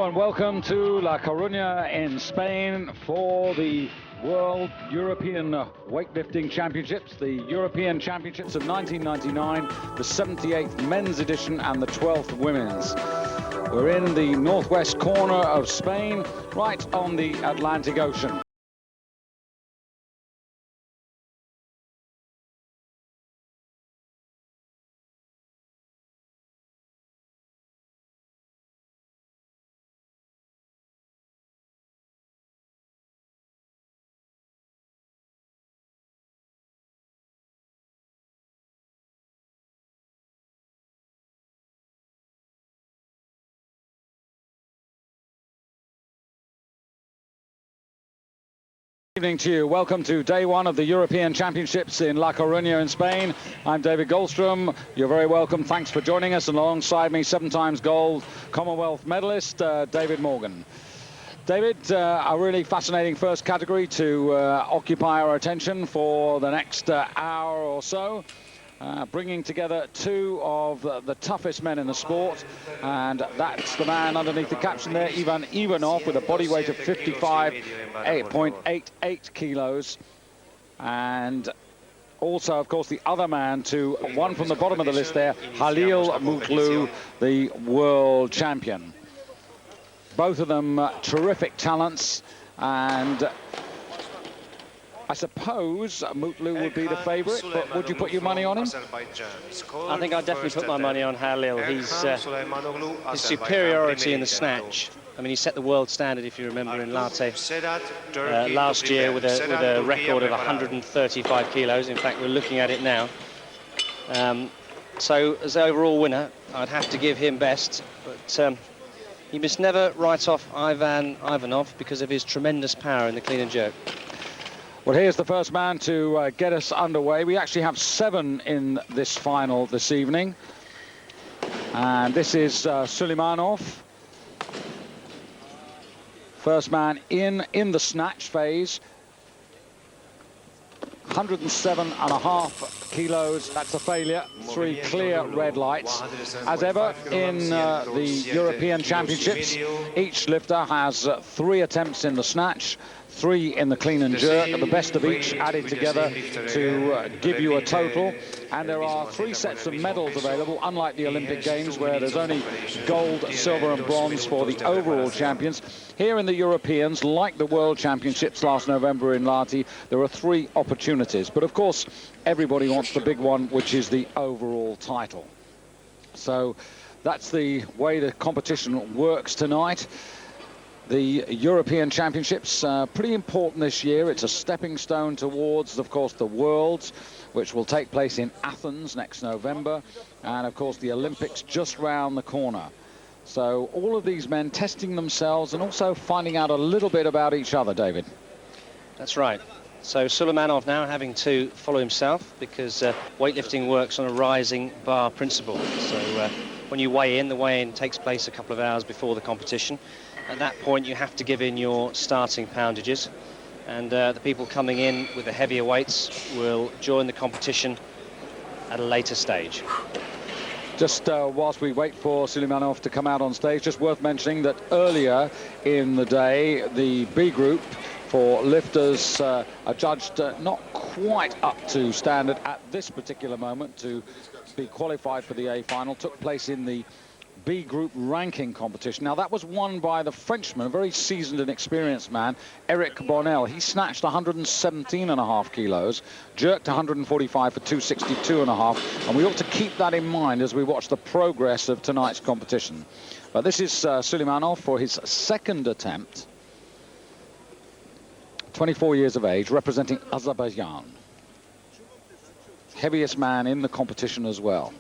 and welcome to La Coruña in Spain for the World European Weightlifting Championships, the European Championships of 1999, the 78th men's edition and the 12th women's. We're in the northwest corner of Spain, right on the Atlantic Ocean. Good evening to you. Welcome to day one of the European Championships in La Coruña in Spain. I'm David Goldstrom. You're very welcome. Thanks for joining us. And alongside me, 7 times gold Commonwealth medalist, David Morgan. David, a really fascinating first category to occupy our attention for the next hour or so. Bringing together two of the toughest men in the sport, and that's the man underneath the caption there, Ivan Ivanov, with a body weight of 55.88 kilos, and also, of course, the other man to one from the bottom of the list there, Halil Mutlu, the world champion. Both of them terrific talents, and I suppose Mutlu would be the favourite, but would you put your money on him? I think I'd definitely put my money on Halil. His superiority in the snatch. I mean, he set the world standard, if you remember, in Latte last year with a record of 135 kilos. In fact, we're looking at it now. So, as overall winner, I'd have to give him best, but you must never write off Ivan Ivanov because of his tremendous power in the clean and jerk. Well, here's the first man to get us underway. We actually have 7 in this final this evening. And this is Suleimanov. First man in the snatch phase. 107.5 kilos. That's a failure. 3 clear red lights. As ever in the European Championships, each lifter has 3 attempts in the snatch, 3 in the clean and jerk, the best of each added together to give you a total. And there are 3 sets of medals available, unlike the Olympic Games, where there's only gold, silver and bronze for the overall champions. Here in the Europeans, like the World Championships last November in Lahti, there are 3 opportunities. But of course, everybody wants the big one, which is the overall title. So that's the way the competition works tonight. The European Championships, pretty important this year. It's a stepping stone towards, of course, the Worlds, which will take place in Athens next November. And, of course, the Olympics just round the corner. So all of these men testing themselves and also finding out a little bit about each other, David. That's right. So Suleimanov now having to follow himself because weightlifting works on a rising bar principle. So when you weigh in, the weigh-in takes place a couple of hours before the competition. At that point, you have to give in your starting poundages, and the people coming in with the heavier weights will join the competition at a later stage. Just whilst we wait for Suleimanov to come out on stage, just worth mentioning that earlier in the day, the B group for lifters are judged not quite up to standard at this particular moment to be qualified for the A final, took place in the B group ranking competition. Now that was won by the Frenchman, a very seasoned and experienced man, Eric Bonnel. He snatched 117.5 kilos, jerked 145 for 262.5, and we ought to keep that in mind as we watch the progress of tonight's competition. But this is Suleimanov for his second attempt, 24 years of age, representing Azerbaijan. Heaviest man in the competition as well.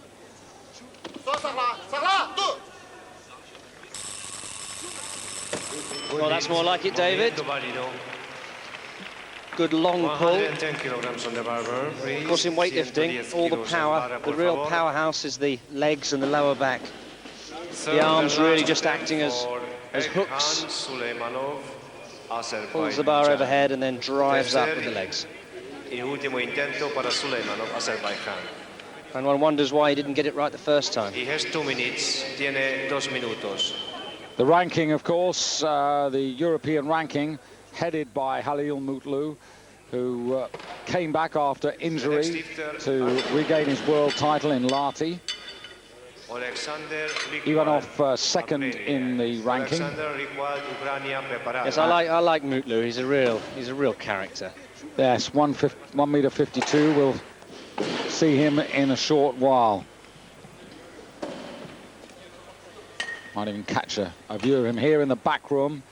Well, that's more like it, David. Good long pull. Of course, in weightlifting, all the power, the real powerhouse is the legs and the lower back. The arms really just acting as hooks. Pulls the bar overhead and then drives up with the legs. And one wonders why he didn't get it right the first time. He has 2 minutes, tiene 2 minutos. The ranking, of course, the European ranking, headed by Halil Mutlu, who came back after injury to regain his world title in Lahti. Ivanov second in the ranking. Yes, I like Mutlu. He's a real character. Yes, 1 meter 52. We'll see him in a short while. Might even catch a view of him here in the back room,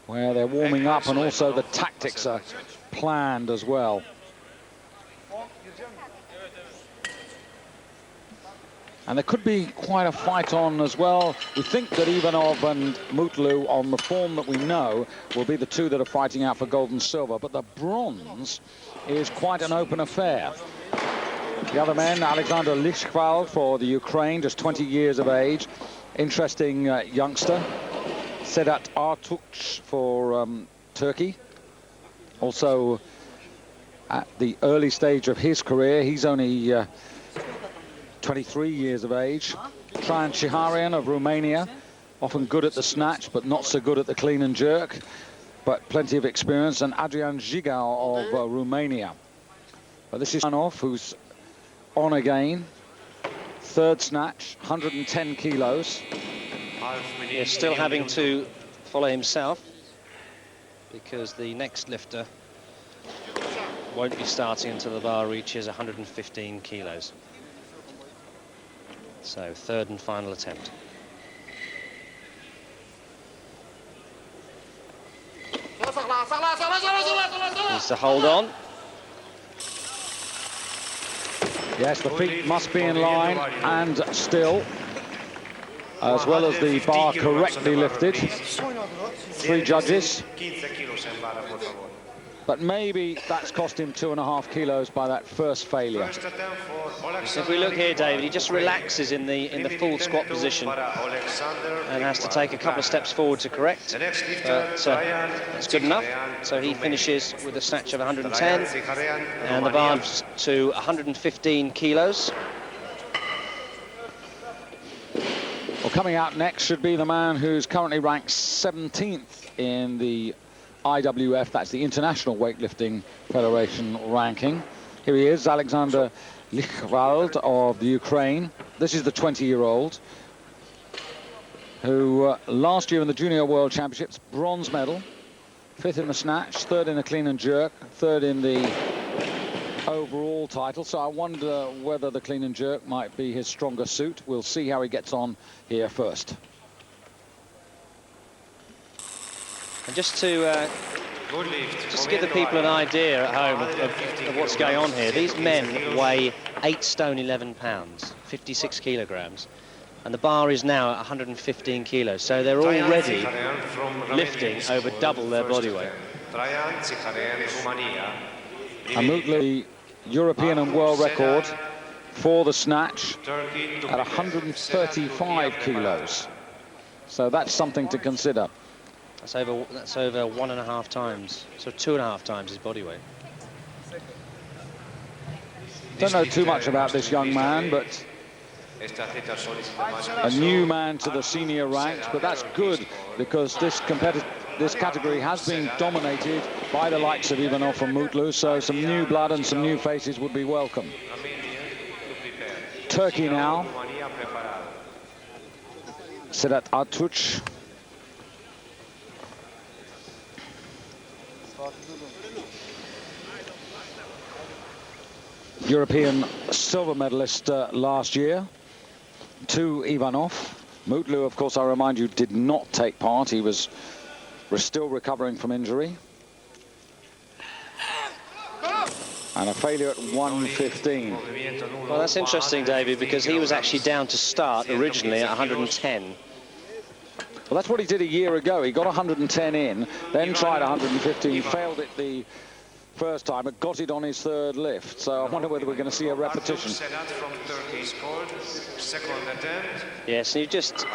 where they're warming up, and also the tactics are planned as well. And there could be quite a fight on as well. We think that Ivanov and Mutlu, on the form that we know, will be the two that are fighting out for gold and silver. But the bronze is quite an open affair. The other men, Alexander Lichval for the Ukraine, just 20 years of age. Interesting youngster. Sedat Artuç for Turkey. Also at the early stage of his career. He's only 23 years of age. Traian Shiharian of Romania, often good at the snatch, but not so good at the clean and jerk, but plenty of experience. And Adrian Jigau of Romania. But this is Ivanov, who's on again. Third snatch, 110 kilos. He's still having to follow himself, because the next lifter won't be starting until the bar reaches 115 kilos. So, third and final attempt. Needs to hold on. Yes, the feet must be in line and still, as well as the bar correctly lifted. 3 judges. But maybe that's cost him 2.5 kilos by that first failure. So if we look here, David, he just relaxes in the full squat position and has to take a couple of steps forward to correct. But that's good enough. So he finishes with a snatch of 110 and the bar to 115 kilos. Well, coming out next should be the man who's currently ranked 17th in the IWF, that's the International Weightlifting Federation ranking. Here he is, Alexander Lichval of the Ukraine. This is the 20-year-old who last year in the Junior World Championships, bronze medal, 5th in the snatch, 3rd in the clean and jerk, 3rd in the overall title. So I wonder whether the clean and jerk might be his stronger suit. We'll see how he gets on here first. And just to give the people an idea at home of what's going on here, these men weigh 8 stone 11 pounds, 56 kilograms, and the bar is now at 115 kilos, so they're already lifting over double their body weight. Mutlu, European and world record for the snatch at 135 kilos, so that's something to consider. That's over 1.5 times, so 2.5 times his body weight. Don't know too much about this young man, but a new man to the senior ranks, but that's good, because this category has been dominated by the likes of Ivanov and Mutlu, so some new blood and some new faces would be welcome. Turkey now. Sedat Artuç. European silver medalist last year, to Ivanov. Mutlu, of course, I remind you, did not take part. He was still recovering from injury. And a failure at 115. Well, that's interesting, David, because he was actually down to start originally at 110. Well, that's what he did a year ago. He got 110 in, then tried 115, failed it the first time, but got it on his 3rd lift. So I wonder whether we're going to see a repetition. Yes, and you just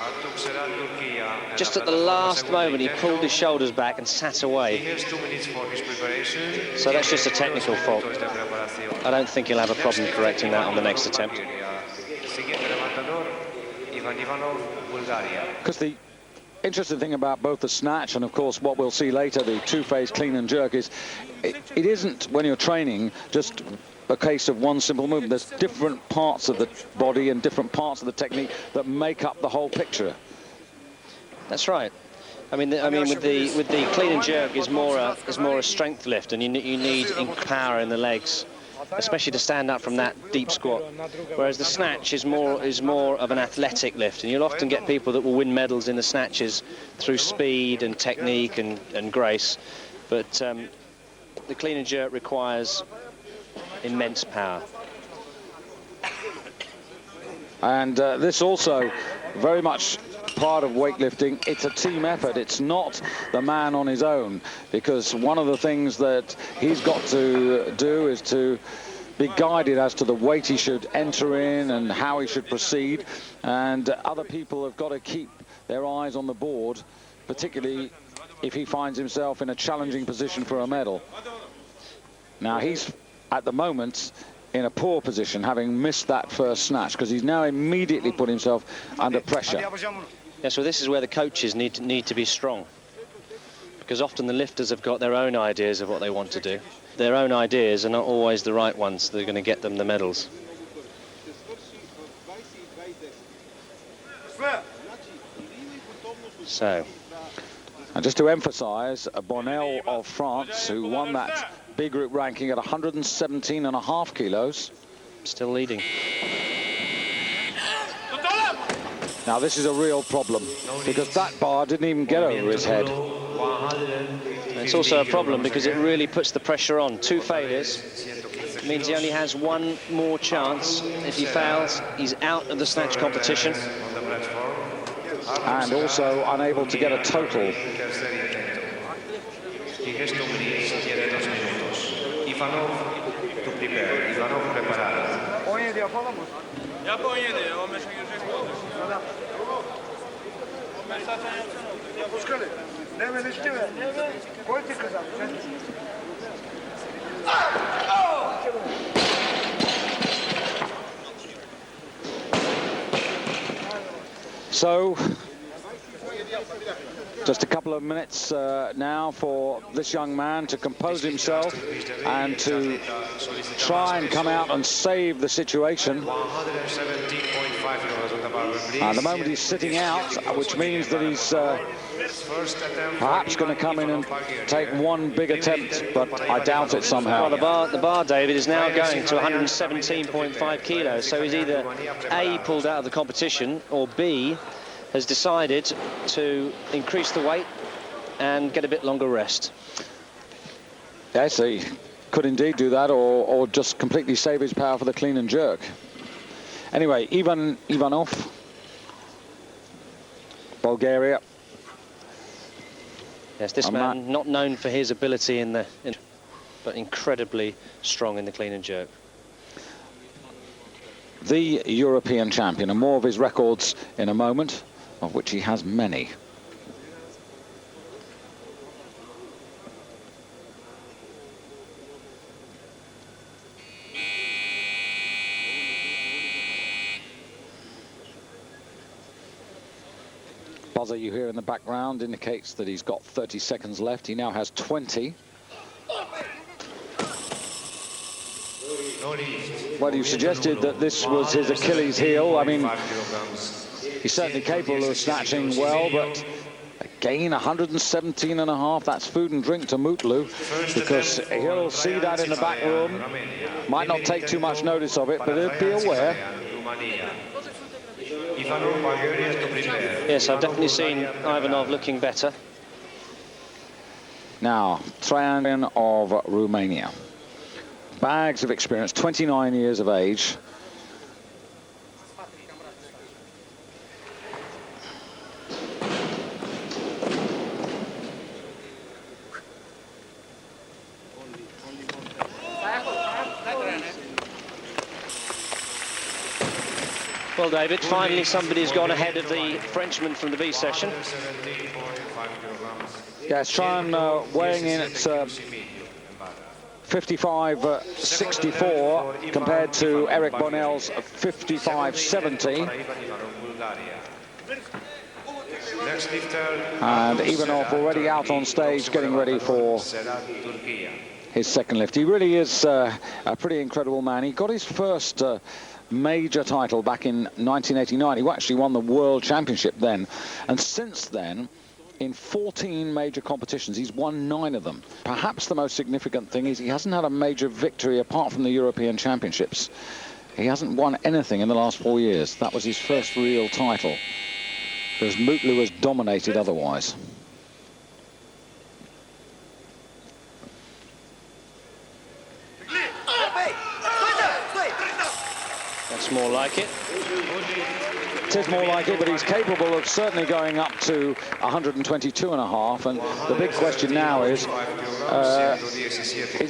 at the last moment, he pulled his shoulders back and sat away. So that's just a technical fault. I don't think he'll have a problem correcting that on the next attempt. Because interesting thing about both the snatch and, of course, what we'll see later, the two-phase clean and jerk, is it isn't, when you're training, just a case of one simple movement. There's different parts of the body and different parts of the technique that make up the whole picture. That's right. I mean, with the clean and jerk is more a strength lift, and you need power in the legs, especially to stand up from that deep squat. Whereas the snatch is more of an athletic lift, and you'll often get people that will win medals in the snatches through speed and technique and grace. But the clean and jerk requires immense power. And this also very much part of weightlifting. It's a team effort. It's not the man on his own, because one of the things that he's got to do is to be guided as to the weight he should enter in and how he should proceed, and other people have got to keep their eyes on the board, particularly if he finds himself in a challenging position for a medal. Now he's at the moment in a poor position, having missed that first snatch, because he's now immediately put himself under pressure. Yeah, so this is where the coaches need to be strong, because often the lifters have got their own ideas of what they want to do. Their own ideas are not always the right ones that are going to get them the medals. So, and just to emphasize, Bonnel of France, who won that B group ranking at 117.5 kilos, still leading. Now this is a real problem, because that bar didn't even get over his head. It's also a problem because it really puts the pressure on. 2 failures means he only has one more chance. If he fails, he's out of the snatch competition. And also unable to get a total. So, just a couple of minutes now for this young man to compose himself and to try and come out and save the situation. At the moment he's sitting out, which means that he's perhaps going to come in and take one big attempt, but I doubt it somehow. Well, the bar, David, is now going to 117.5 kilos, so he's either A, pulled out of the competition, or B, has decided to increase the weight and get a bit longer rest. Yes, he could indeed do that, or just completely save his power for the clean and jerk. Anyway, Ivanov, Bulgaria. Yes, this man not known for his ability but incredibly strong in the clean and jerk. The European champion, and more of his records in a moment, of which he has many. Buzzer you hear in the background indicates that he's got 30 seconds left. He now has 20. Well, you suggested that this was his Achilles heel. I mean, he's certainly capable of snatching well, but again, 117.5, that's food and drink to Mutlu, because he'll see that in the back room. Might not take too much notice of it, but he'll be aware. Yes, I've definitely seen Ivanov looking better. Now, Traian of Romania. Bags of experience, 29 years of age. Well, David, finally somebody's gone ahead of the Frenchman from the B session. Yes, Traian weighing in at 55.64 compared to Eric Bonnel's 55.70. And Ivanov already out on stage, getting ready for his second lift. He really is a pretty incredible man. He got his first major title back in 1989. He actually won the World Championship then. And since then, in 14 major competitions, he's won 9 of them. Perhaps the most significant thing is he hasn't had a major victory apart from the European Championships. He hasn't won anything in the last 4 years. That was his first real title, because Mutlu has dominated otherwise. That's more like it. It is more like it, but he's capable of certainly going up to 122.5. And the big question now is he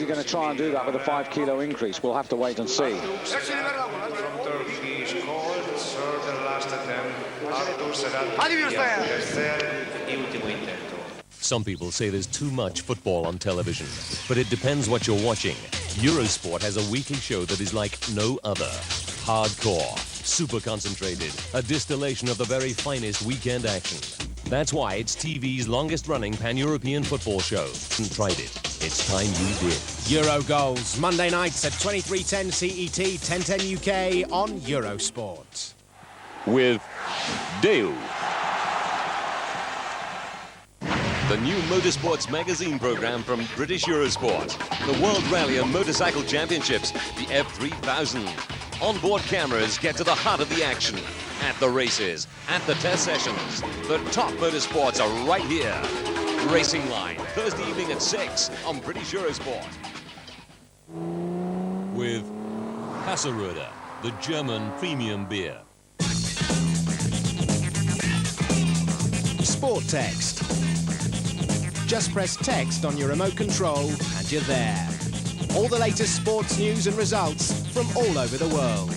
going to try and do that with a 5-kilo increase? We'll have to wait and see. Some people say there's too much football on television, but it depends what you're watching. Eurosport has a weekly show that is like no other. Hardcore, super concentrated, a distillation of the very finest weekend action. That's why it's TV's longest-running pan-European football show. And tried it. It's time you did. Euro Goals, Monday nights at 23:10 CET, 10:10 UK on Eurosport. With Deu. The new motorsports magazine program from British Eurosport. The World Rally and Motorcycle Championships, the F3000. Onboard cameras get to the heart of the action. At the races, at the test sessions. The top motorsports are right here. Racing Line, Thursday evening at 6 on British Eurosport. With Hasseröder, the German premium beer. Sport Text. Just press text on your remote control and you're there. All the latest sports news and results from all over the world.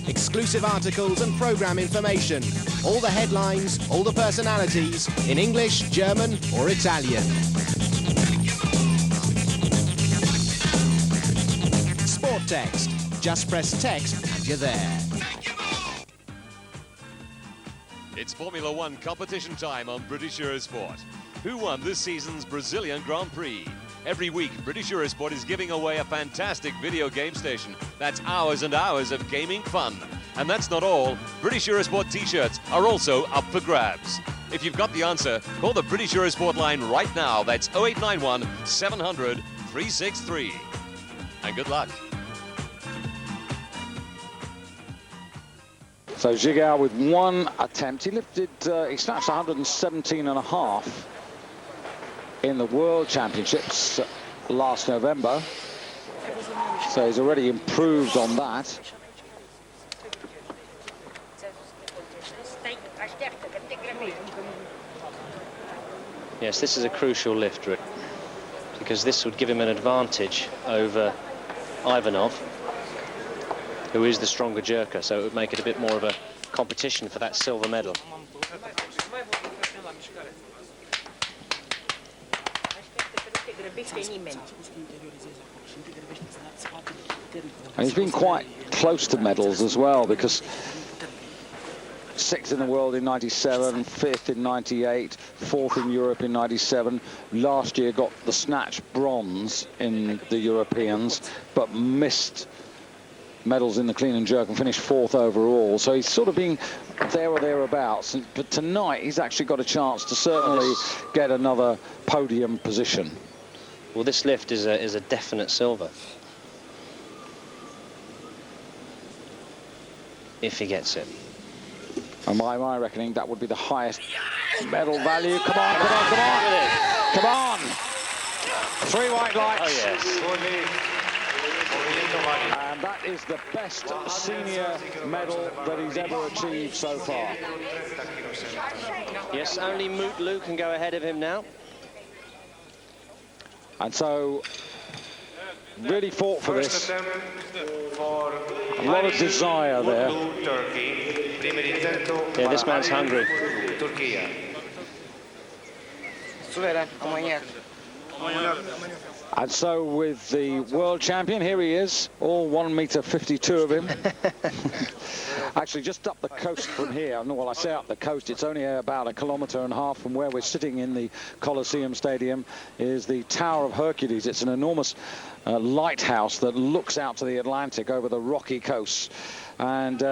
Exclusive articles and programme information. All the headlines, all the personalities in English, German or Italian. Sport Text. Just press text and you're there. It's Formula One competition time on British Eurosport. Who won this season's Brazilian Grand Prix? Every week, British Eurosport is giving away a fantastic video game station. That's hours and hours of gaming fun. And that's not all. British Eurosport t-shirts are also up for grabs. If you've got the answer, call the British Eurosport line right now. That's 0891 700 363. And good luck. So Gigao with one attempt. He lifted, he snatched 117.5 in the World Championships last November. So he's already improved on that. Yes, this is a crucial lift, Rick, because this would give him an advantage over Ivanov, who is the stronger jerker, so it would make it a bit more of a competition for that silver medal. And he's been quite close to medals as well, because 6th in the world in 97, 5th in 98, 4th in Europe in 97. Last year got the snatch bronze in the Europeans, but missed medals in the clean and jerk and finished 4th overall. So he's sort of been there or thereabouts. But tonight he's actually got a chance to certainly get another podium position. Well, this lift is a definite silver. If he gets it. And by my reckoning, that would be the highest medal value. Come on, come on, come on. Come on. 3 white lights. Oh, yes. And that is the best senior medal that he's ever achieved so far. Yes, only Mutlu can go ahead of him now. And so, really fought for this. A lot of desire there. Yeah, this man's hungry. And so with the world champion, here he is, all 1.52 meters of him. Actually, just up the coast from here, well, I say up the coast, it's only about 1.5 kilometers from where we're sitting in the Coliseum Stadium, is the Tower of Hercules. It's an enormous lighthouse that looks out to the Atlantic over the rocky coasts. And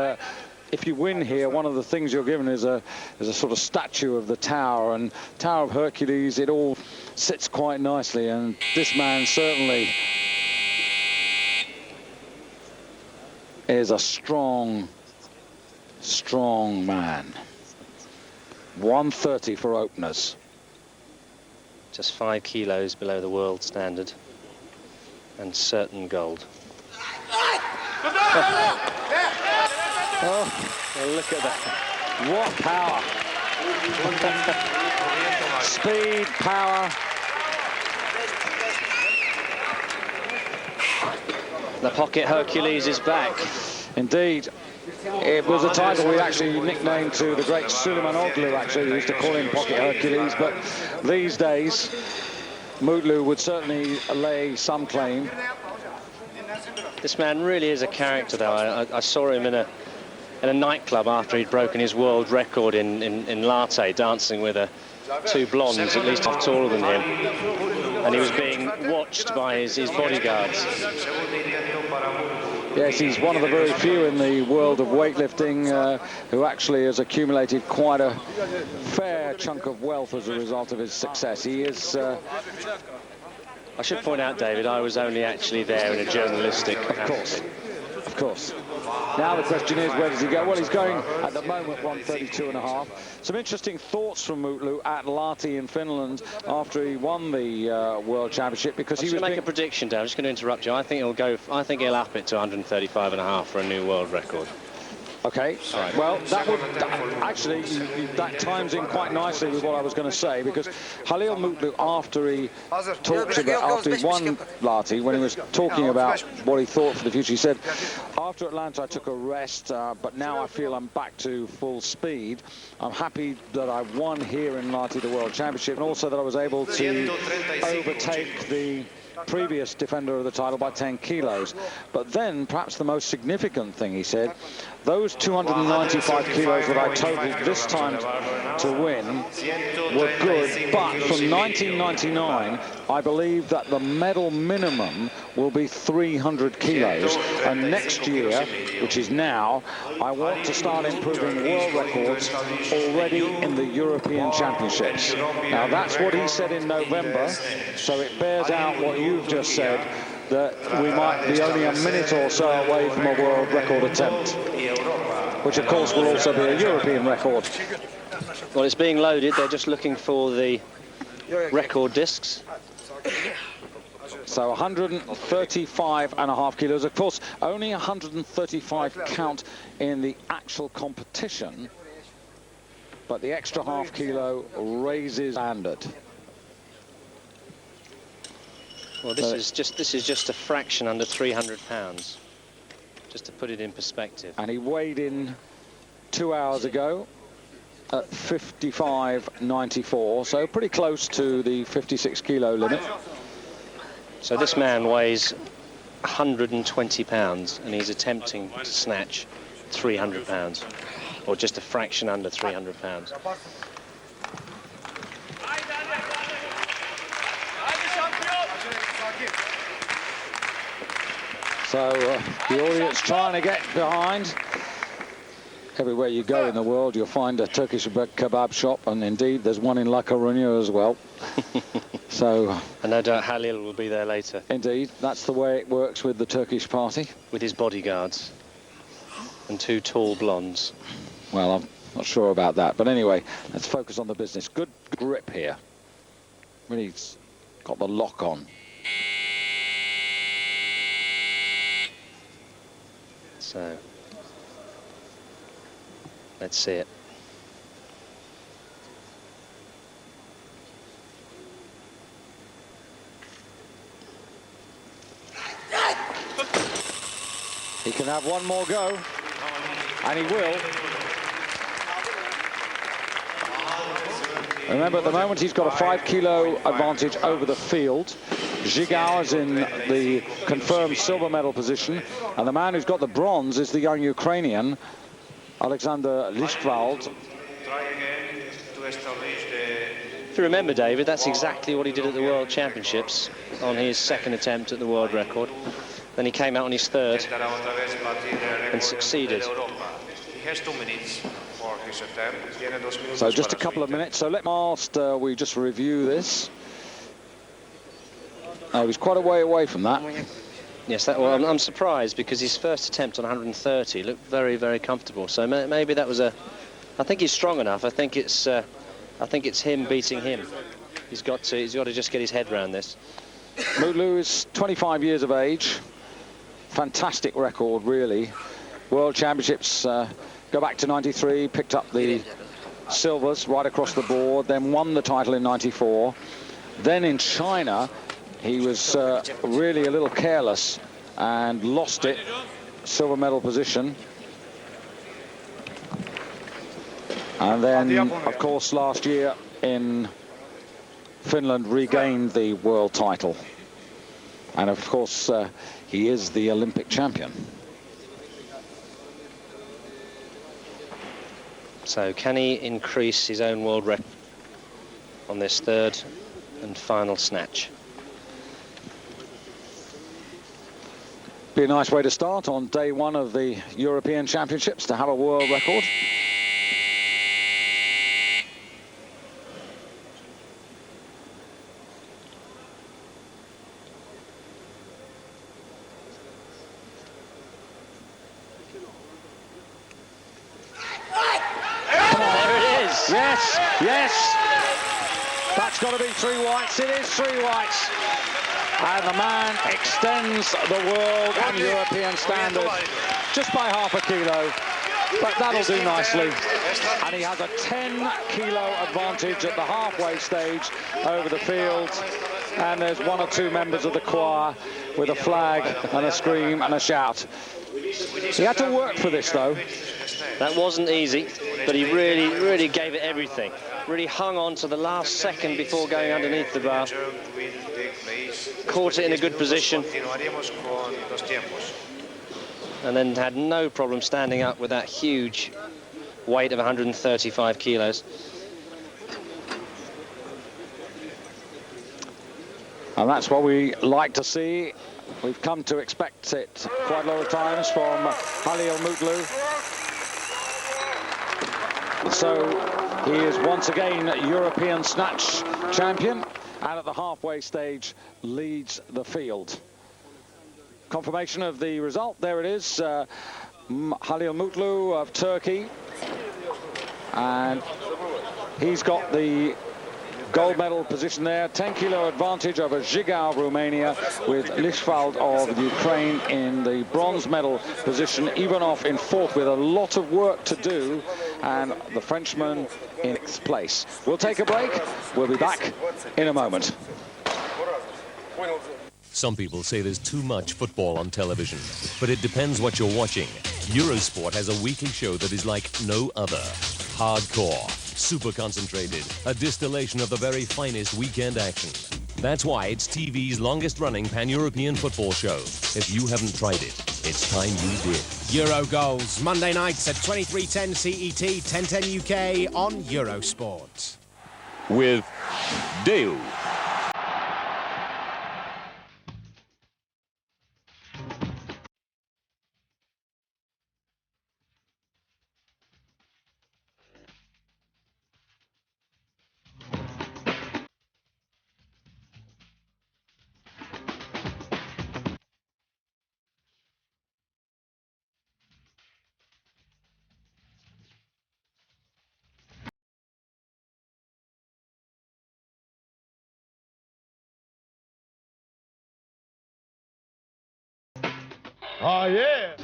if you win here, one of the things you're given is a sort of statue of the tower, and Tower of Hercules. It all sits quite nicely, and this man certainly is a strong man. 130 for openers. Just 5 kilos below the world standard, and certain gold. Oh, look at that. What power. Speed, power. The Pocket Hercules is back. Indeed. It was a title we actually nicknamed to the great Suleiman Oglu, actually. We used to call him Pocket Hercules, but these days, Mutlu would certainly lay some claim. This man really is a character, though. I saw him in a nightclub after he'd broken his world record in latte, dancing with two blondes at least half taller than him, and he was being watched by his bodyguards. Yes, he's one of the very few in the world of weightlifting who actually has accumulated quite a fair chunk of wealth as a result of his success. He is... I should point out, David, I was only actually there in a journalistic capacity. Of course. Now the question is, where does he go? Well, he's going at the moment 132.5. Some interesting thoughts from Mutlu at Lahti in Finland after he won the World Championship, because he was going to make a prediction, Dave. I'm just going to interrupt you. I think he'll up it to 135.5 for a new world record. Okay, right. Well, that would actually, that times in quite nicely with what I was going to say, because Halil Mutlu, after he won Lahti, when he was talking about what he thought for the future, he said, after Atlanta I took a rest, but now I feel I'm back to full speed. I'm happy that I won here in Lahti the World Championship, and also that I was able to overtake the previous defender of the title by 10 kilos. But then, perhaps the most significant thing, he said, those 295 kilos that I totaled this time to win were good, but from 1999, I believe that the medal minimum will be 300 kilos. And next year, which is now, I want to start improving world records already in the European Championships. Now, that's what he said in November, so it bears out what you've just said, that we might be only a minute or so away from a world record attempt, which of course will also be a European record. Well, it's being loaded. They're just looking for the record discs. So 135.5 kilos. Of course, only 135 count in the actual competition, but the extra half kilo raises standard. Well, this is just a fraction under 300 pounds, just to put it in perspective. And he weighed in 2 hours ago at 55.94, so pretty close to the 56 kilo limit. So this man weighs 120 pounds, and he's attempting to snatch 300 pounds, or just a fraction under 300 pounds. So the audience trying to get behind. Everywhere you go in the world, you'll find a Turkish kebab shop, and indeed there's one in La Coruña as well. So, and no doubt Halil will be there later. Indeed, that's the way it works with the Turkish party. With his bodyguards and 2 tall blondes. Well, I'm not sure about that, but anyway, let's focus on the business. Good grip here. Really got the lock on. So, let's see it. He can have one more go, and he will. Remember, at the moment, he's got a 5-kilo advantage over the field. Zhigao is in the confirmed silver medal position, and the man who's got the bronze is the young Ukrainian, Alexander Lichtwald. If you remember, David, that's exactly what he did at the World Championships on his second attempt at the world record. Then he came out on his third and succeeded. So just a couple of minutes. So we just review this. He was quite a way away from that. Yes, well, I'm surprised because his first attempt on 130 looked very, very comfortable. So maybe that was I think he's strong enough. I think it's him beating him. He's got to just get his head around this. Mutlu is 25 years of age. Fantastic record, really. World Championships go back to 93, picked up the silvers right across the board, then won the title in 94. Then in China, he was really a little careless and lost it, silver medal position. And then, of course, last year in Finland regained the world title. And of course, he is the Olympic champion. So can he increase his own world record on this third and final snatch? Be a nice way to start on day one of the European Championships to have a world record. Yes, yes. That's got to be 3 whites. It is 3 whites. And the man extends the world and European standard just by half a kilo. But that'll do nicely. And he has a 10-kilo advantage at the halfway stage over the field. And there's 1 or 2 members of the choir with a flag and a scream and a shout. He had to work for this, though. That wasn't easy, but he really gave it everything. Really hung on to the last second before going underneath the bar. Caught it in a good position. And then had no problem standing up with that huge weight of 135 kilos. And that's what we like to see. We've come to expect it quite a lot of times from Halil Mutlu. So he is once again European Snatch champion, and at the halfway stage leads the field. Confirmation of the result, there it is. Halil Mutlu of Turkey, and he's got the gold medal position there, 10-kilo advantage over Zhigao of Romania, with Lichtwald of Ukraine in the bronze medal position. Ivanov in 4th with a lot of work to do, and the Frenchman in 6th place. We'll take a break. We'll be back in a moment. Some people say there's too much football on television, but it depends what you're watching. Eurosport has a weekly show that is like no other. Hardcore, super concentrated, a distillation of the very finest weekend action. That's why it's TV's longest-running pan-European football show. If you haven't tried it, it's time you did. Euro Goals, Monday nights at 23:10 CET, 10:10 UK on Eurosport. With Deu. Oh, yeah.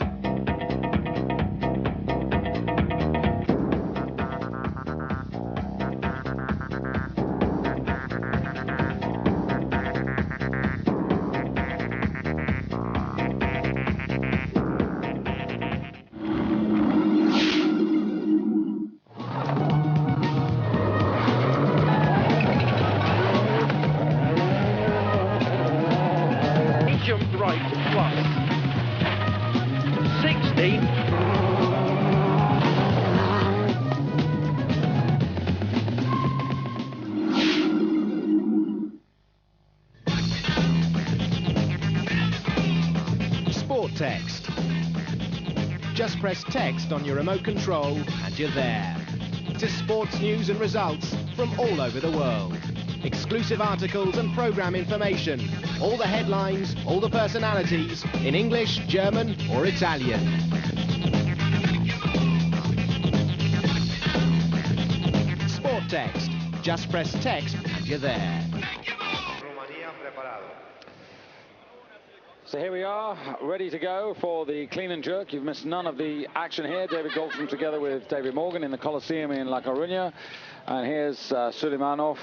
right plus 60. Sport text. Just press text on your remote control and you're there. To sports news and results from all over the world. Exclusive articles and programme information. All the headlines, all the personalities in English, German or Italian. Sport text. Just press text and you're there. So here we are, ready to go for the clean and jerk. You've missed none of the action here. David Goldstrom together with David Morgan in the Coliseum in La Coruña. And here's Suleimanov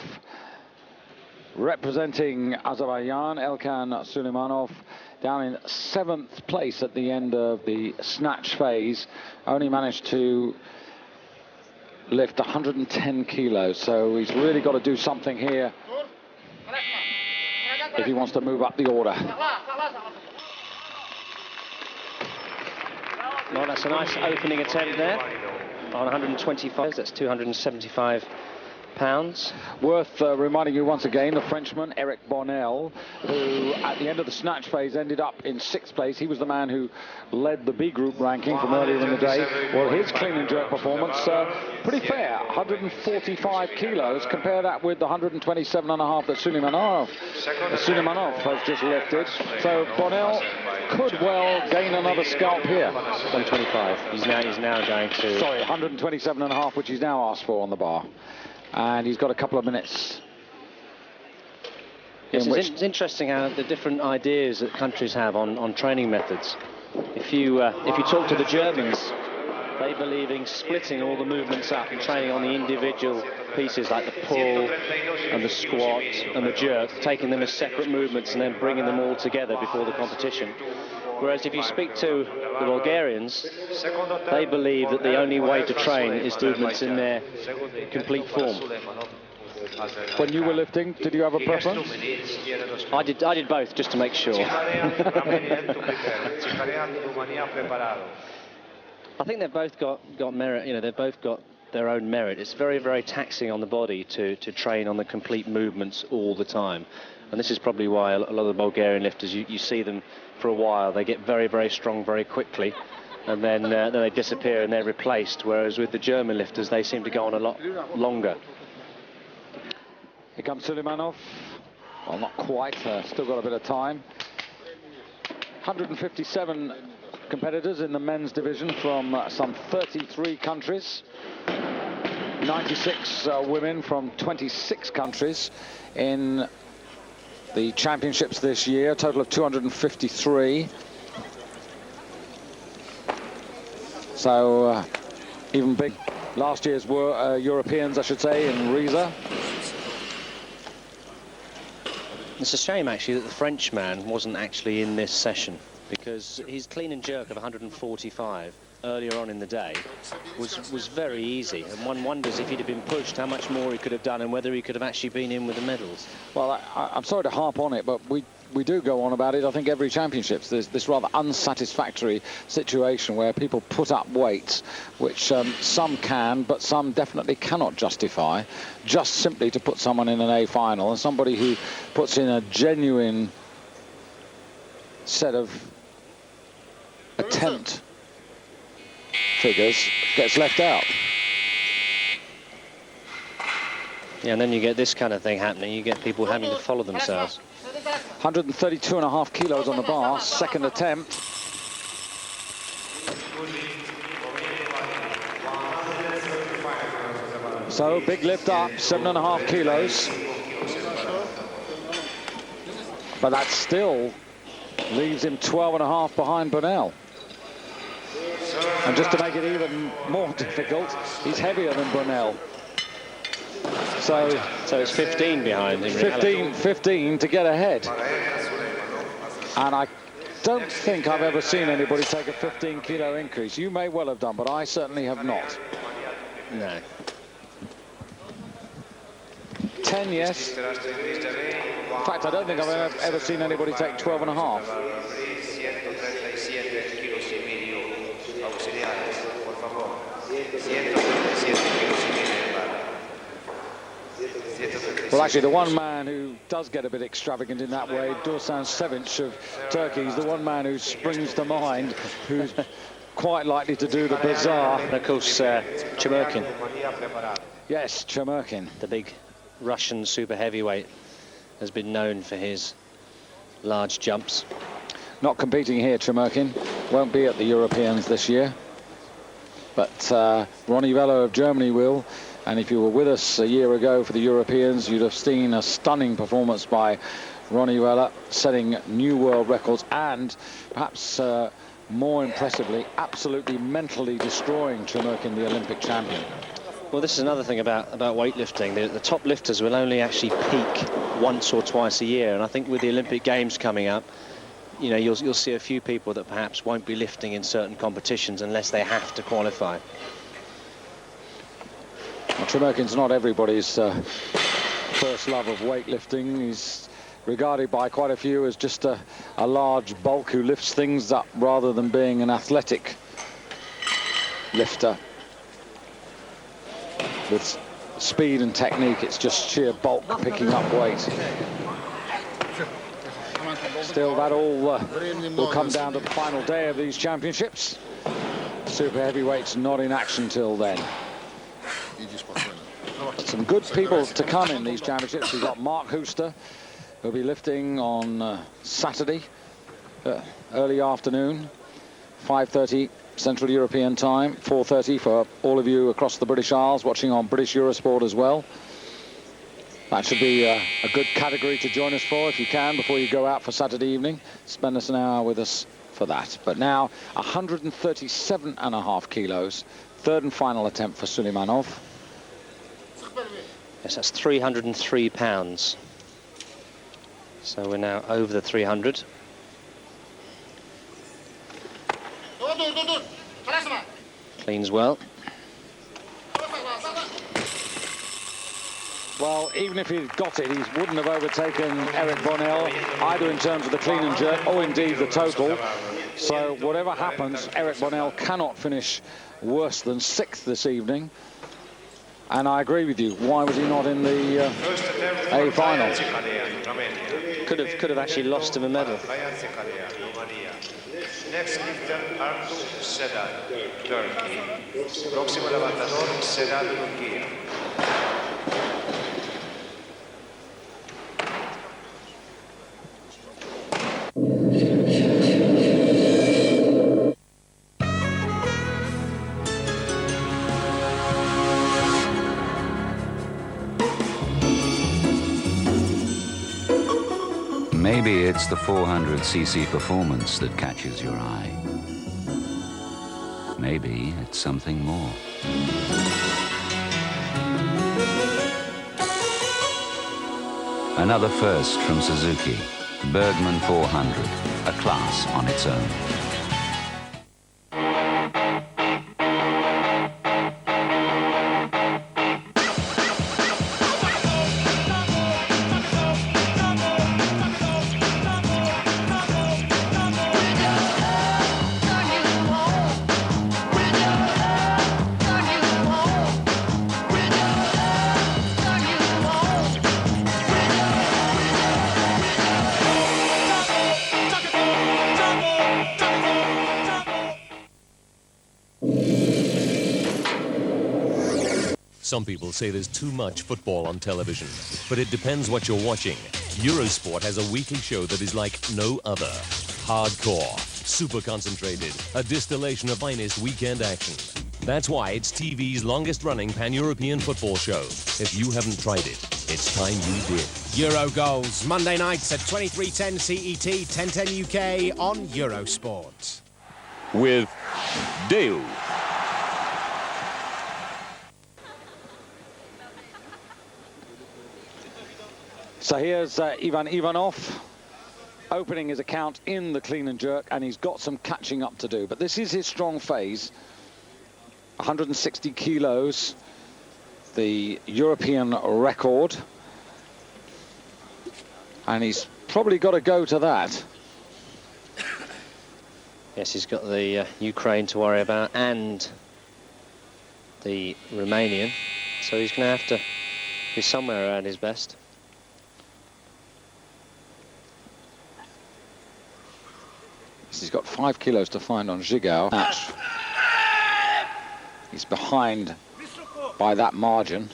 representing Azerbaijan, Elkan Suleimanov, down in 7th place at the end of the snatch phase. Only managed to lift 110 kilos, so he's really got to do something here if he wants to move up the order. Well, that's a nice opening attempt there on 125. That's 275 pounds. Worth reminding you once again, the Frenchman Eric Bonnel, who at the end of the snatch phase ended up in 6th place. He was the man who led the B group ranking from earlier in the day. Well, his clean and jerk performance, pretty fair, 145 kilos. Compare that with the 127.5 that Suleimanov has just lifted. So Bonnel could well gain another scalp here. 125. He's now going to... Sorry, 127.5, which he's now asked for on the bar. And he's got a couple of minutes. It's interesting how the different ideas that countries have on training methods. If you talk to the Germans, they believe in splitting all the movements up and training on the individual pieces like the pull and the squat and the jerk, taking them as separate movements and then bringing them all together before the competition. Whereas if you speak to the Bulgarians, they believe that the only way to train is movements in their complete form. When you were lifting, did you have a preference? I did both, just to make sure. I think they've both got merit. You know, they've both got their own merit. It's very, very taxing on the body to train on the complete movements all the time. And this is probably why a lot of the Bulgarian lifters, you see them for a while, they get very, very strong very quickly, and then they disappear and they're replaced. Whereas with the German lifters, they seem to go on a lot longer. Here comes Suleimanov. Well, not quite. Still got a bit of time. 157 competitors in the men's division from some 33 countries. 96 women from 26 countries in the championships this year. A total of 253. So even big. Last year's were Europeans, I should say, in Riesa. It's a shame, actually, that the Frenchman wasn't actually in this session, because his clean and jerk of 145 earlier on in the day was very easy, and one wonders if he'd have been pushed how much more he could have done and whether he could have actually been in with the medals. Well, I'm sorry to harp on it, but we do go on about it. I think every championships there's this rather unsatisfactory situation where people put up weights which some can, but some definitely cannot justify, just simply to put someone in an A final, and somebody who puts in a genuine set of attempt figures gets left out. Yeah, and then you get this kind of thing happening. You get people having to follow themselves. 132.5 kilos on the bar, second attempt. So big lift up, 7.5 kilos. But that still leaves him 12.5 behind Bonnel. And just to make it even more difficult, he's heavier than Bonnel. So it's 15 behind him. 15 to get ahead. And I don't think I've ever seen anybody take a 15-kilo increase. You may well have done, but I certainly have not. No. 10, yes. In fact, I don't think I've ever seen anybody take 12 and a half. Well, actually, the one man who does get a bit extravagant in that way, Dursan Sevinç of Turkey, is the one man who springs to mind, who's quite likely to do the bizarre. And of course, Chemurkin. Yes, Chemurkin. The big Russian super heavyweight has been known for his large jumps. Not competing here, Chemurkin. Won't be at the Europeans this year. But Ronnie Velo of Germany will. And if you were with us a year ago for the Europeans, you'd have seen a stunning performance by Ronnie Velo, setting new world records and perhaps more impressively, absolutely mentally destroying Chemurkin, the Olympic champion. Well, this is another thing about weightlifting. The top lifters will only actually peak once or twice a year. And I think with the Olympic Games coming up, you know, you'll see a few people that perhaps won't be lifting in certain competitions unless they have to qualify. Well, Chemurkin's not everybody's first love of weightlifting. He's regarded by quite a few as just a large bulk who lifts things up rather than being an athletic lifter. With speed and technique, it's just sheer bulk picking up weight. Still, that all will come down to the final day of these championships. Super heavyweights not in action till then. Some good people to come in these championships. We've got Mark Hooster, who'll be lifting on Saturday, early afternoon, 5:30 Central European time, 4:30 for all of you across the British Isles watching on British Eurosport as well. That should be a good category to join us for if you can before you go out for Saturday evening. Spend us an hour with us for that. But now 137.5 kilos, third and final attempt for Suleimanov. Yes, that's 303 pounds. So we're now over the 300. Cleans well. Well, even if he'd got it, he wouldn't have overtaken Eric Bonnell, either in terms of the clean and jerk or indeed the total. So whatever happens, Eric Bonnell cannot finish worse than 6th this evening. And I agree with you. Why was he not in the A final? Could have actually lost him a medal. Next lifter, Artur Sedat, Turkey. Próximo levantador, Sedat, Turquía. Maybe it's the 400cc performance that catches your eye. Maybe it's something more. Another first from Suzuki, Bergman 400, a class on its own. Some people say there's too much football on television, but it depends what you're watching. Eurosport has a weekly show that is like no other. Hardcore, super concentrated, a distillation of finest weekend action. That's why it's TV's longest-running pan-European football show. If you haven't tried it, it's time you did. Euro Goals, Monday nights at 23:10 CET, 10:10 UK on Eurosport. With Deu. So here's Ivan Ivanov opening his account in the clean and jerk, and he's got some catching up to do. But this is his strong phase. 160 kilos, the European record. And he's probably got to go to that. Yes, he's got the Ukraine to worry about and the Romanian. So he's going to have to be somewhere around his best. He's got 5 kilos to find on Zhigao. He's behind by that margin.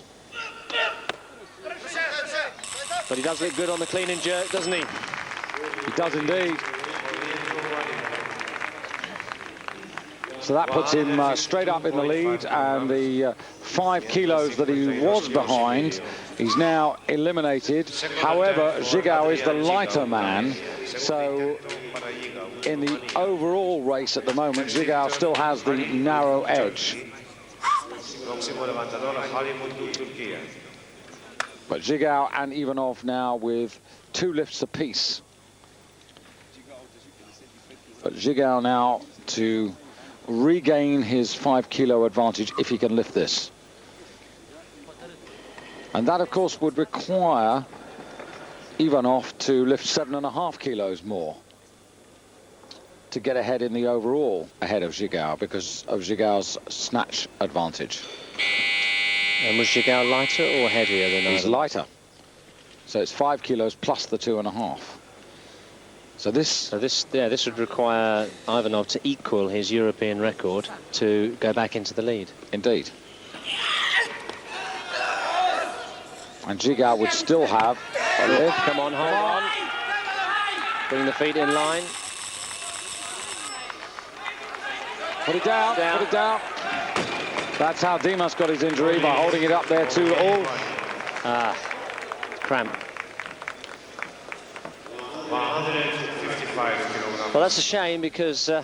But he does look good on the clean and jerk, doesn't he? He does indeed. So that puts him straight up in the lead, and the 5 kilos that he was behind, he's now eliminated. However, Zhigao is the lighter man, so in the overall race at the moment, Zhigao still has the narrow edge. But Zhigao and Ivanov now with 2 lifts apiece. But Zhigao now to regain his 5 kilo advantage if he can lift this. And that, of course, would require Ivanov to lift 7.5 kilos more to get ahead in the overall, ahead of Zhigao, because of Zhigao's snatch advantage. And was Zhigao lighter or heavier than He's lighter. So it's 5 kilos plus the 2.5. So this would require Ivanov to equal his European record to go back into the lead. Indeed. And Zhigao would still have a lift. Come on, hold on. Bring the feet in line. Put it down, put it down. That's how Dimas got his injury, by holding it up there too all. Cramp. Well, that's a shame, because I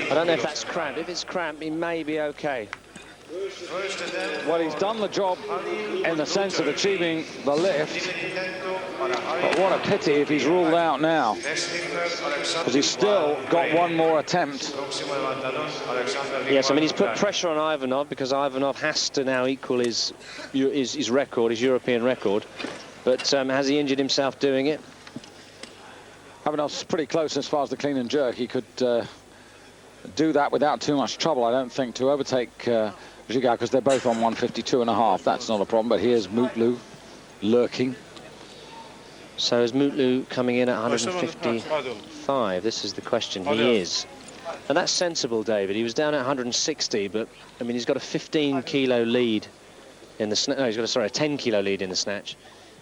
don't know if that's cramp. If it's cramp, he may be okay. Well, he's done the job in the sense of achieving the lift, but what a pity if he's ruled out now, because he's still got one more attempt. Yes, I mean, he's put pressure on Ivanov, because Ivanov has to now equal his record, his European record. But has he injured himself doing it? Ivanov's pretty close as far as the clean and jerk. He could do that without too much trouble, I don't think, to overtake Zhigao, because they're both on 152.5. That's not a problem. But here's Mutlu lurking. So is Mutlu coming in at 155? This is the question. He is. And that's sensible, David. He was down at 160, but, I mean, he's got a 15 kilo lead in the snatch. No, he's got a 10 kilo lead in the snatch.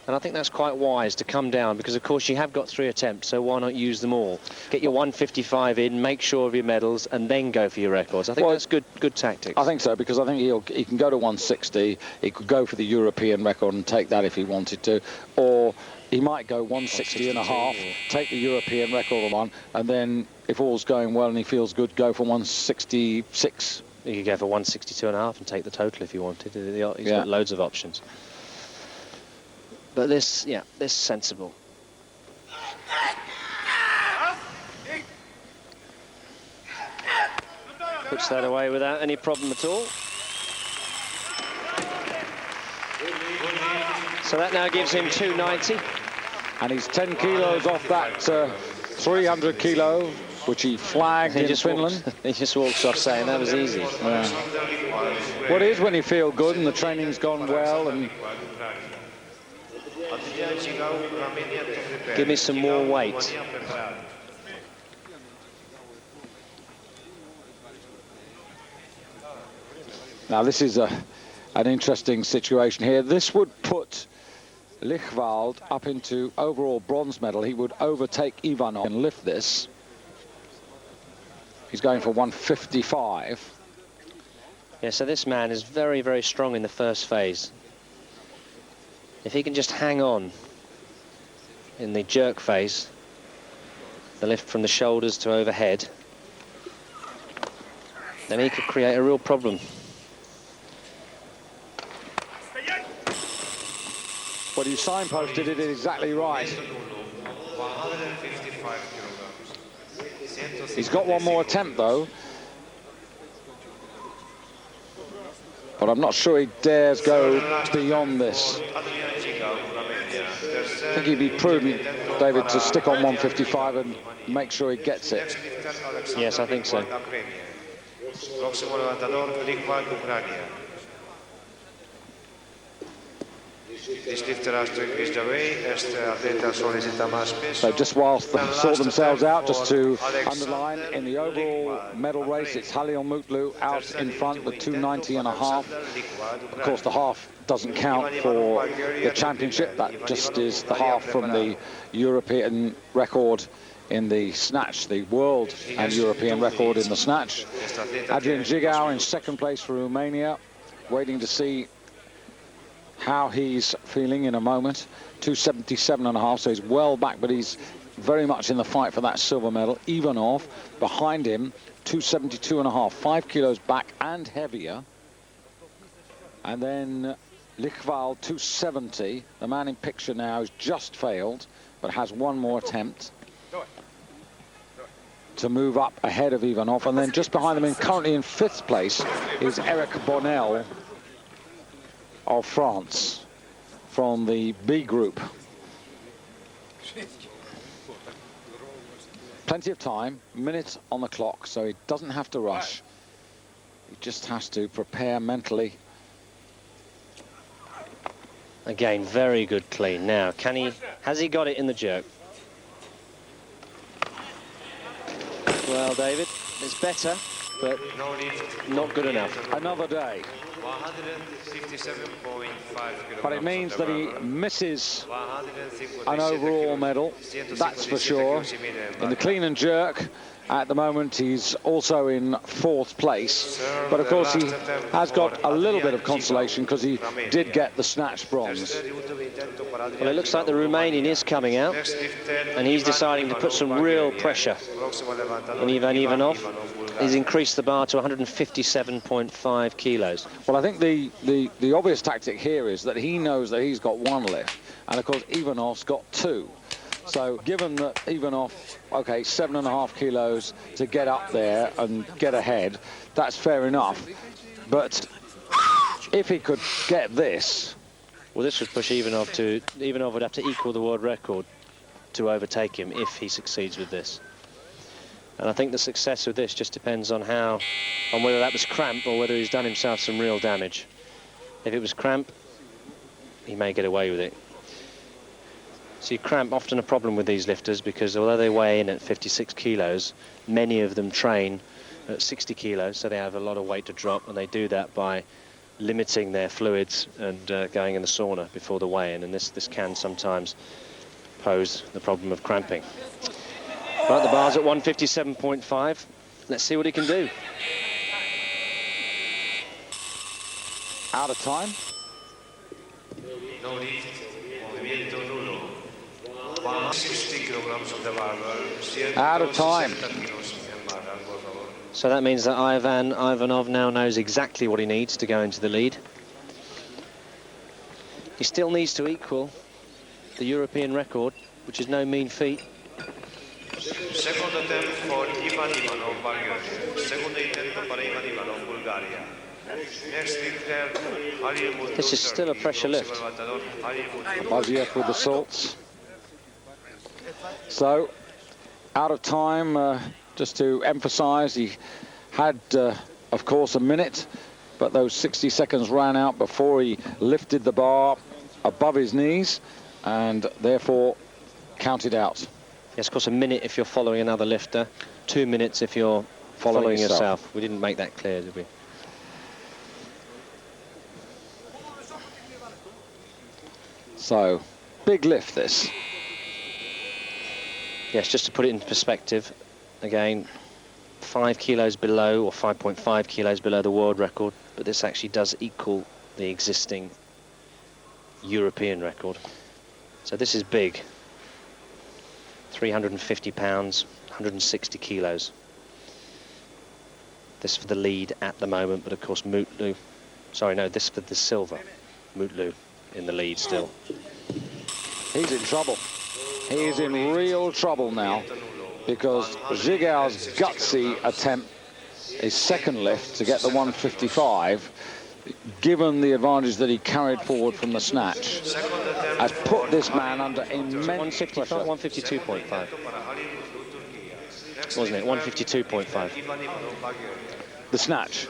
And I think that's quite wise to come down, because, of course, you have got 3 attempts, so why not use them all? Get your 155 in, make sure of your medals, and then go for your records. I think that's good tactics. I think so, because I think he can go to 160. He could go for the European record and take that if he wanted to. Or he might go 160.5, take the European record on, and then, if all's going well and he feels good, go for 166. You could go for 162.5 and take the total if you wanted. He's got loads of options. But this sensible. Puts that away without any problem at all. So that now gives him 290. And he's 10 kilos off that 300 kilo, which he flagged in Finland. He just walks off saying that was easy. Yeah. What is when you feel good and the training's gone well and... Give me some more weight. Now this is an interesting situation here. This would put Lichwald up into overall bronze medal. He would overtake Ivanov and lift this. He's going for 155. Yeah, so this man is very, very strong in the first phase. If he can just hang on in the jerk phase, the lift from the shoulders to overhead, then he could create a real problem. Well, you signposted it exactly right. He's got one more attempt, though. But I'm not sure he dares go beyond this. I think he'd be prudent, David, to stick on 155 and make sure he gets it. Yes, I think so. So just whilst they sort themselves out, just to underline, in the overall medal race, it's Halil Mutlu out in front with 290.5. Of course, the half doesn't count for the championship. That just is the half from the European record in the snatch, the world and European record in the snatch. Adrian Jigau in second place for Romania, waiting to see how he's feeling in a moment. 277.5, so he's well back, but he's very much in the fight for that silver medal. Ivanov behind him, 272.5, 5 kilos back and heavier. And then Lichval, 270. The man in picture now has just failed, but has one more attempt to move up ahead of Ivanov. And then just behind them, currently in 5th place, is Eric Bonnel of France from the B group. Plenty of time, minute on the clock, so he doesn't have to rush. He just has to prepare mentally. Again, very good clean. Now, has he got it in the jerk? Well, David, it's better, but not good enough. Another day. 157.5. But it means that he misses an overall medal, that's for sure. In the clean and jerk, at the moment, he's also in 4th place. But of course, he has got a little bit of consolation because he did get the snatch bronze. Well, it looks like the Romanian is coming out, and he's deciding to put some real pressure on Ivan Ivanov. He's increased the bar to 157.5 kilos. Well, I think the obvious tactic here is that he knows that he's got 1 lift, and of course Ivanov's got 2. So given that Ivanov, okay, 7.5 kilos to get up there and get ahead, that's fair enough. But if he could get this, well, this would push Ivanov would have to equal the world record to overtake him if he succeeds with this. And I think the success with this just depends on whether that was cramp or whether he's done himself some real damage. If it was cramp, he may get away with it. See, cramp often a problem with these lifters because although they weigh in at 56 kilos, many of them train at 60 kilos, so they have a lot of weight to drop, and they do that by limiting their fluids and going in the sauna before the weigh-in, and this can sometimes pose the problem of cramping. But the bar's at 157.5. Let's see what he can do. out of time. Out of time. So that means that Ivan Ivanov now knows exactly what he needs to go into the lead. He still needs to equal the European record, which is no mean feat. Second attempt for Ivan Ivanov, Bulgaria. Second attempt for Ivan Ivanov, Bulgaria. Next lifter, Halil Mutlu. This is still a pressure lift. Baziev with the salts. So, out of time, just to emphasize, he had, of course, a minute, but those 60 seconds ran out before he lifted the bar above his knees and therefore counted out. Yes, of course, a minute if you're following another lifter, 2 minutes if you're following yourself. We didn't make that clear, did we? So, big lift this. Yes, just to put it into perspective, again, 5 kilos below, or 5.5 kilos below the world record, but this actually does equal the existing European record. So this is big. 350 pounds, 160 kilos. This for the lead at the moment, but of course Mutlu, sorry, no, this for the silver. Mutlu in the lead still. He's in trouble. He is in real trouble now because Zhigau's gutsy attempt, his second lift to get the 155, given the advantage that he carried forward from the snatch. Second attempt has put this man under immense pressure. 152.5. Wasn't it? 152.5. The snatch.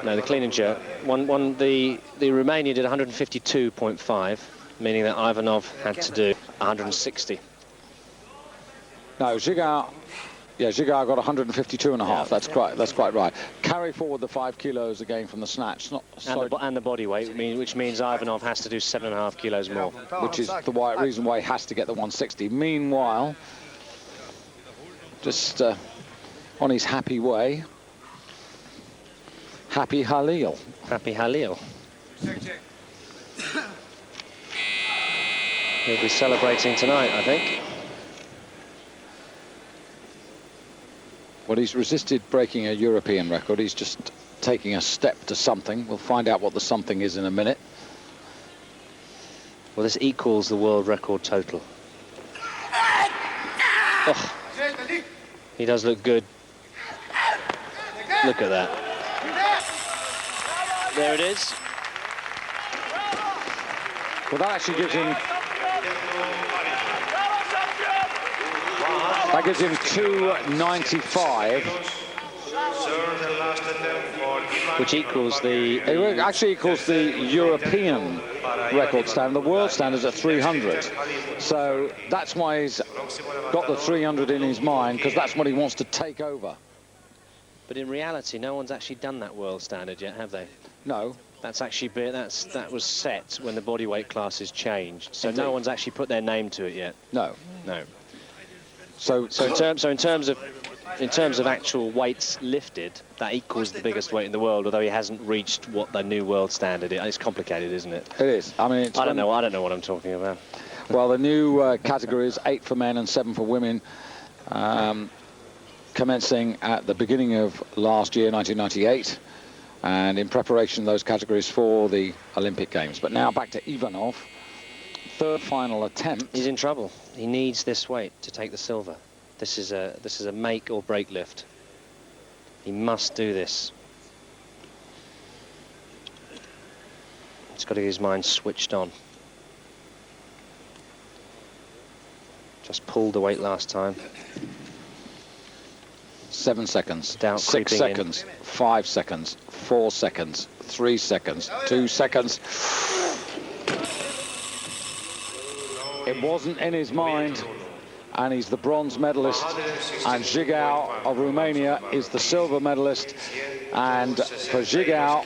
No, the clean and jerk. The Romanian did 152.5, meaning that Ivanov had to do 160. No, Zhigao. Yeah, Zhigao got 152 and a half. Yeah. That's quite right. Carry forward the 5 kilos again from the snatch. Not and the body weight, which means Ivanov has to do 7.5 kilos more. Which is the reason why he has to get the 160. Meanwhile, just on his happy way, Happy Halil. Happy Halil. He'll be celebrating tonight, I think. Well, he's resisted breaking a European record. He's just taking a step to something. We'll find out what the something is in a minute. Well, this equals the world record total. Oh, he does look good. Look at that. There it is. Well, that actually gives him... That gives him 295. Which equals the... It actually equals the European record standard. The world standard is at 300. So that's why he's got the 300 in his mind, because that's what he wants to take over. But in reality, no one's actually done that world standard yet, have they? No. That's actually that was set when the bodyweight classes changed. So Indeed. no one's actually put their name to it yet. No. No. So in terms of actual weights lifted, that equals the biggest weight in the world. Although he hasn't reached what the new world standard is. It's complicated, isn't it? It is. I mean, I don't know what I'm talking about. Well, the new category is 8 for men and 7 for women, commencing at the beginning of last year, 1998, and in preparation those categories for the Olympic Games. But now back to Ivanov. Third final attempt. He's in trouble. He needs this weight to take the silver. This is a make or break lift. He must do this. He's got to get his mind switched on. Just pulled the weight last time. 7 seconds, Doubt 6 seconds, 5 seconds, 4 seconds, 3 seconds, 2 seconds. It wasn't in his mind, and he's the bronze medalist, and Zhigao of Romania is the silver medalist, and for Zhigao...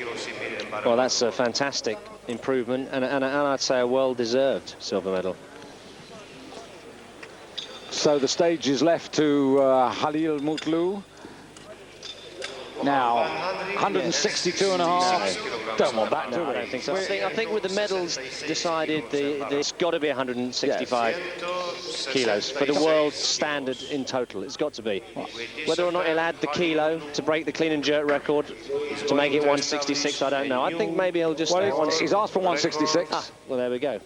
Well, that's a fantastic improvement, and I'd say a well-deserved silver medal. So the stage is left to Halil Mutlu. Now, 162 and a half. Don't want that, do we? I don't think so. I think with the medals decided, it's got to be 165 kilos for the world standard in total. It's got to be. Whether or not he'll add the kilo to break the clean and jerk record to make it 166, I don't know. I think maybe he'll just... Well, he's asked for 166. Ah, well, there we go.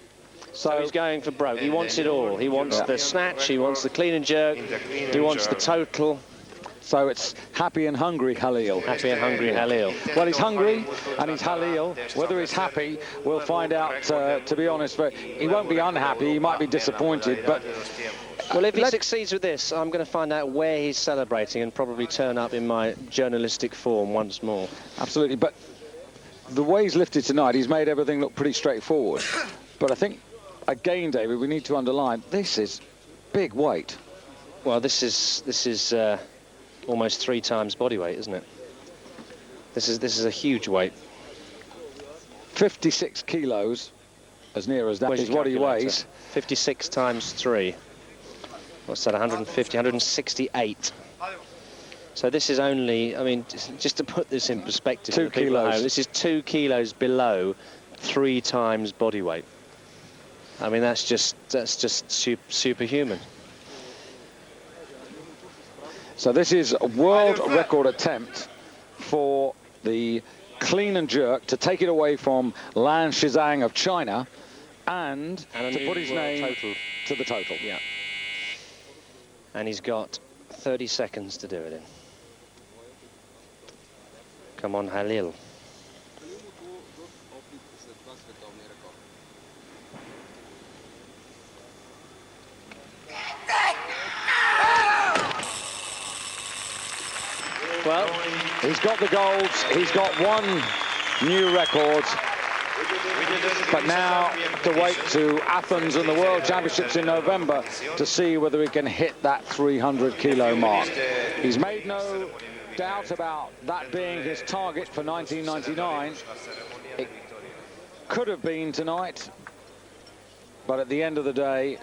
So he's going for broke. He wants it all. He wants the snatch, he wants the clean and jerk, he wants the total. So it's happy and hungry Halil. Happy and hungry Halil. Well, he's hungry and he's Halil. Whether he's happy, we'll find out, to be honest. But he won't be unhappy, he might be disappointed, but... Well, if he succeeds with this, I'm going to find out where he's celebrating and probably turn up in my journalistic form once more. Absolutely, but the way he's lifted tonight, he's made everything look pretty straightforward. But I think, again, David, we need to underline, this is big weight. Well, this is almost 3 times body weight, isn't it? This is a huge weight. 56 kilos, as near as that is what he weighs. 56 times 3. What's that, 150, 168. So this is only, I mean, just to put this in perspective, 2 kilos. This is 2 kilos below 3 times body weight. I mean, that's just superhuman. So this is a world record attempt for the clean and jerk to take it away from Lan Shizang of China and to put his name to the total. Yeah. And he's got 30 seconds to do it in. Come on, Halil. He's got the golds. He's got one new record. But now to wait to Athens and the World Championships in November to see whether he can hit that 300-kilo mark. He's made no doubt about that being his target for 1999. It could have been tonight, but at the end of the day,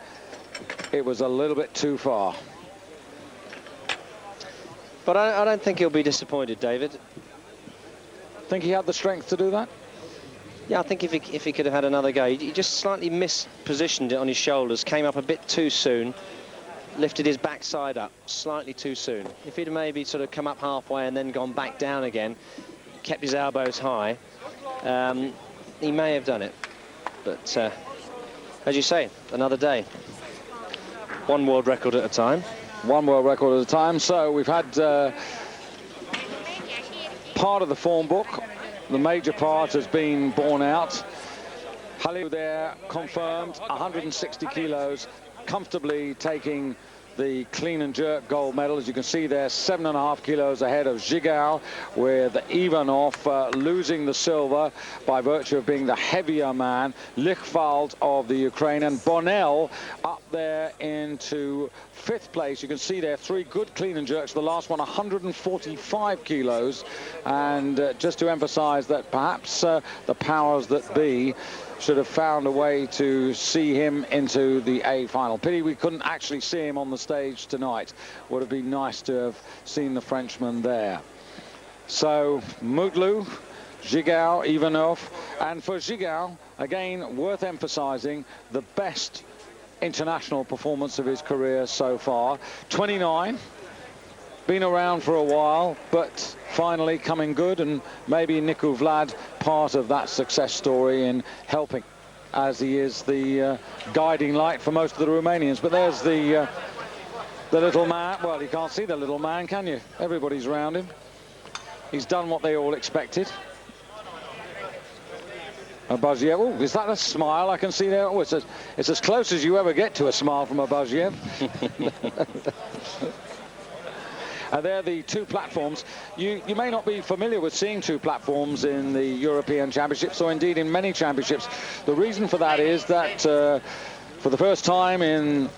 it was a little bit too far. But I don't think he'll be disappointed, David. Think he had the strength to do that? Yeah, I think if he could have had another go, he just slightly mispositioned it on his shoulders, came up a bit too soon, lifted his backside up slightly too soon. If he'd maybe sort of come up halfway and then gone back down again, kept his elbows high, he may have done it. But as you say, another day. One world record at a time. One world record at a time. So we've had part of the form book. The major part has been borne out. Halil there confirmed 160 kilos, comfortably taking the clean and jerk gold medal. As you can see there, 7.5 kilos ahead of Zhigao, with Ivanov losing the silver by virtue of being the heavier man. Lichwald of the Ukraine and Bonnell up there into 5th place. You can see there 3 good clean and jerks. The last one 145 kilos. And just to emphasize that perhaps the powers that be should have found a way to see him into the A final. Pity we couldn't actually see him on the stage tonight. Would have been nice to have seen the Frenchman there. So Mutlu, Zhigao, Ivanov, and for Zhigao, again, worth emphasizing, the best international performance of his career so far. 29, been around for a while, but finally coming good, and maybe Niku Vlad part of that success story in helping, as he is the guiding light for most of the Romanians. But there's the little man. Well, you can't see the little man, can you? Everybody's around him. He's done what they all expected. Abaziev, oh, is that a smile I can see there? Oh, it's as close as you ever get to a smile from Abaziev. They're the 2 platforms. You may not be familiar with seeing 2 platforms in the European Championships, or indeed in many championships. The reason for that is that for the first time in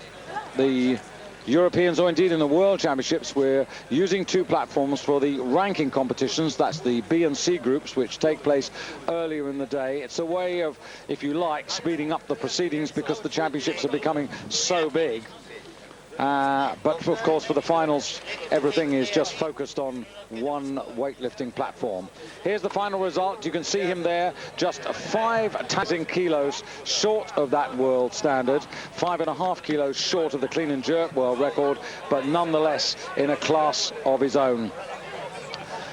the Europeans, or indeed in the World Championships, we're using 2 platforms for the ranking competitions. That's the B and C groups, which take place earlier in the day. It's a way of, if you like, speeding up the proceedings, because the championships are becoming so big. But of course, for the finals, everything is just focused on one weightlifting platform. Here's the final result. You can see him there, just 5 kilos short of that world standard, 5.5 kilos short of the clean and jerk world record, but nonetheless in a class of his own.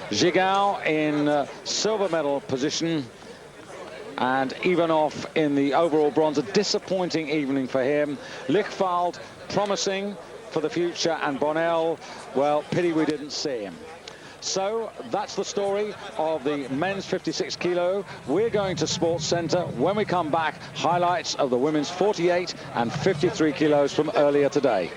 Zhigao in silver medal position, and Ivanov in the overall bronze. A disappointing evening for him. Lichwald promising for the future, and Bonnell, well, pity we didn't see him. So that's the story of the men's 56 kilo. We're going to Sports Centre. When we come back, highlights of the women's 48 and 53 kilos from earlier today.